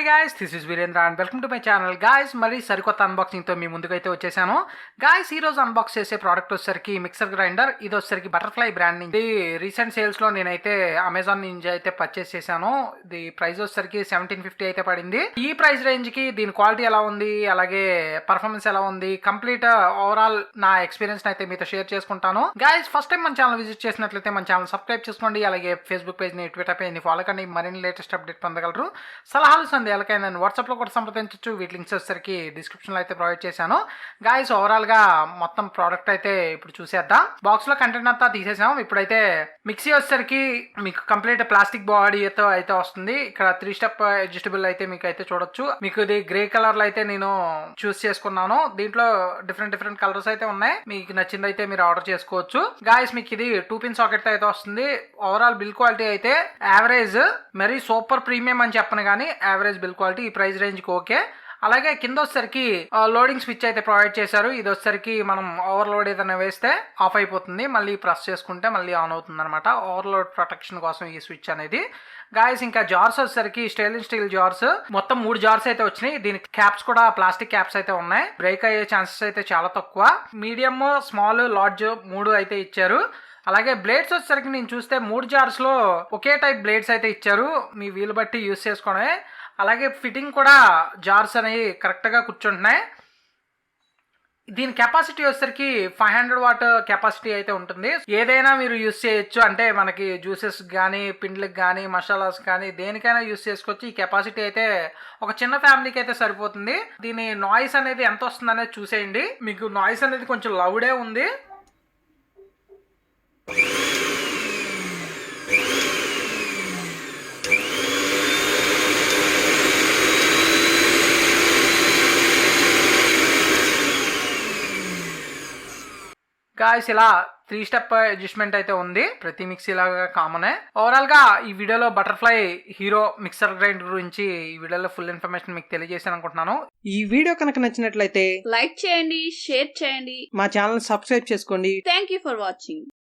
Hi guys, this is Virendra and welcome to my channel. Guys, మరి సరికొత్త అన్బాక్సింగ్తో మీ ముందుకైతే వచ్చేసాను. గాయ్స్, ఈ రోజు అన్బాక్స్ చేసే ప్రోడక్ట్ వచ్చేసరికి మిక్సర్ గ్రైండర్. ఇది వచ్చేసరికి బటర్ఫ్లై బ్రాండ్ నుంచి రీసెంట్ సేల్స్లో నేనైతే అమెజాన్ నుంచి అయితే పర్చేస్ చేశాను. ఇది ప్రైస్ వచ్చేసరికి 1750 అయితే పడింది. ఈ ప్రైస్ రేంజ్కి దీని క్వాలిటీ ఎలా ఉంది, అలాగే పర్ఫార్మెన్స్ ఎలా ఉంది, కంప్లీట్ ఓవరాల్ నా ఎక్స్పీరియన్స్ అయితే మీతో షేర్ చేసుకుంటాను. గాయ్స్, ఫస్ట్ టైం మన ఛానల్ విజిట్ చేసినట్లయితే మన ఛానల్ సబ్స్క్రైబ్ చేసుకోండి. అలాగే ఫేస్బుక్ పేజ్ని, ట్విట్టర్ పేజ్ని ఫాలో కండి. మరిన్ని లేటెస్ట్ అప్డేట్ పొందగలరు. సలహాలు సందేహాలకైనా నేను వాట్సాప్లో కూడా సంప్రదించవచ్చు. వీటి లింక్స్ వచ్చేసరికి డిస్క్రిప్షన్లో అయితే ప్రొవైడ్ చేశాను. గాయస్, ఓవరాల్గా మొత్తం ప్రోడక్ట్ అయితే ఇప్పుడు చూసేద్దాం. బాక్స్లో కంటెంట్ అంతా తీసేసాం. ఇప్పుడైతే మిక్సీ వచ్చేసరికి మీకు కంప్లీట్ ప్లాస్టిక్ బాడీతో అయితే వస్తుంది. ఇక్కడ 3 స్టెప్ అడ్జస్టబుల్ అయితే మీకు అయితే చూడొచ్చు. మీకు ఇది గ్రే కలర్లో అయితే నేను చూస్ చేసుకున్నాను. దీంట్లో డిఫరెంట్ కలర్స్ అయితే ఉన్నాయి. మీకు నచ్చింది అయితే మీరు ఆర్డర్ చేసుకోవచ్చు. గాయస్, మీకు ఇది 2 పిన్ సాకెట్ అయితే వస్తుంది. ఓవరాల్ బిల్ క్వాలిటీ అయితే యావరేజ్, మరి సూపర్ ప్రీమియం అని చెప్పను కానీ యావరేజ్ బిల్ క్వాలిటీ ఈ ప్రైస్ రేంజ్కి ఓకే. అలాగే కింద వచ్చేసరికి లోడింగ్ స్విచ్ అయితే ప్రొవైడ్ చేశారు. ఇది వచ్చేసరికి మనం ఓవర్లోడ్ ఏదైనా వేస్తే ఆఫ్ అయిపోతుంది, మళ్ళీ ప్రెస్ చేసుకుంటే మళ్ళీ ఆన్ అవుతుంది అనమాట. ఓవర్లోడ్ ప్రొటెక్షన్ కోసం ఈ స్విచ్ అనేది. గాయస్, ఇంకా జార్స్ వచ్చేసరికి స్టెయిన్లెస్ స్టీల్ జార్స్, మొత్తం 3 జార్స్ అయితే వచ్చినాయి. దీనికి క్యాప్స్ కూడా ప్లాస్టిక్ క్యాప్స్ అయితే ఉన్నాయి. బ్రేక్ అయ్యే ఛాన్సెస్ అయితే చాలా తక్కువ. మీడియం, స్మాల్, లార్జ్ 3 అయితే ఇచ్చారు. అలాగే బ్లేడ్స్ వచ్చేసరికి నేను చూస్తే 3 జార్స్లో ఒకే టైప్ బ్లేడ్స్ అయితే ఇచ్చారు. మీ వీలు బట్టి యూస్ చేసుకోవడమే. అలాగే ఫిట్టింగ్ కూడా జార్స్ అనేవి కరెక్ట్గా కూర్చుంటున్నాయి. దీని కెపాసిటీ వచ్చేసరికి 500 వాట్ కెపాసిటీ అయితే ఉంటుంది. ఏదైనా మీరు యూస్ చేయొచ్చు. అంటే మనకి జ్యూసెస్ కానీ, పిండ్లకు కానీ, మసాలాస్ కానీ దేనికైనా యూస్ చేసుకోవచ్చు. ఈ కెపాసిటీ అయితే ఒక చిన్న ఫ్యామిలీకి అయితే సరిపోతుంది. దీని నాయిస్ అనేది ఎంత వస్తుంది అనేది చూసేయండి. మీకు నాయిస్ అనేది కొంచెం లౌడే ఉంది. గాయస్, ఇలా 3 స్టెప్ అడ్జస్ట్మెంట్ అయితే ఉంది. ప్రతి మిక్సీ లాగా కామనే. ఓవరాల్ గా ఈ వీడియోలో బటర్ఫ్లై హీరో మిక్సర్ గ్రైండర్ గురించి ఈ వీడియోలో ఫుల్ ఇన్ఫర్మేషన్ మీకు తెలియజేసాను అనుకుంటున్నాను. ఈ వీడియో కనుక నచ్చినట్లయితే లైక్ చేయండి, షేర్ చేయండి, మా ఛానల్ సబ్స్క్రైబ్ చేసుకోండి. Thank you for watching.